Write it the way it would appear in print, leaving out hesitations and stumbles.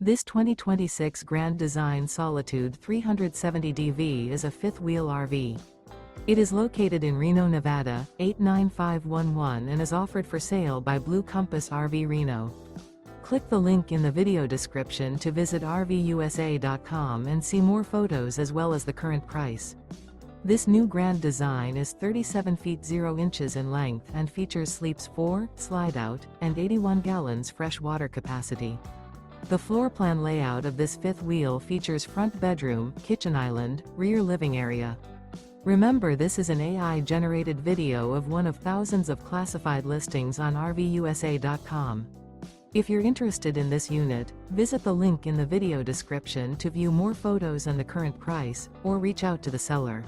This 2026 Grand Design Solitude 370DV is a fifth-wheel RV. It is located in Reno, Nevada, 89511 and is offered for sale by Blue Compass RV Reno. Click the link in the video description to visit RVUSA.com and see more photos as well as the current price. This new Grand Design is 37 feet 0 inches in length and features sleeps 4, Slideout, and 81 gallons fresh water capacity. The floor plan layout of this fifth wheel features front bedroom, kitchen island, rear living area. Remember, this is an AI-generated video of one of thousands of classified listings on RVUSA.com. If you're interested in this unit, visit the link in the video description to view more photos and the current price, or reach out to the seller.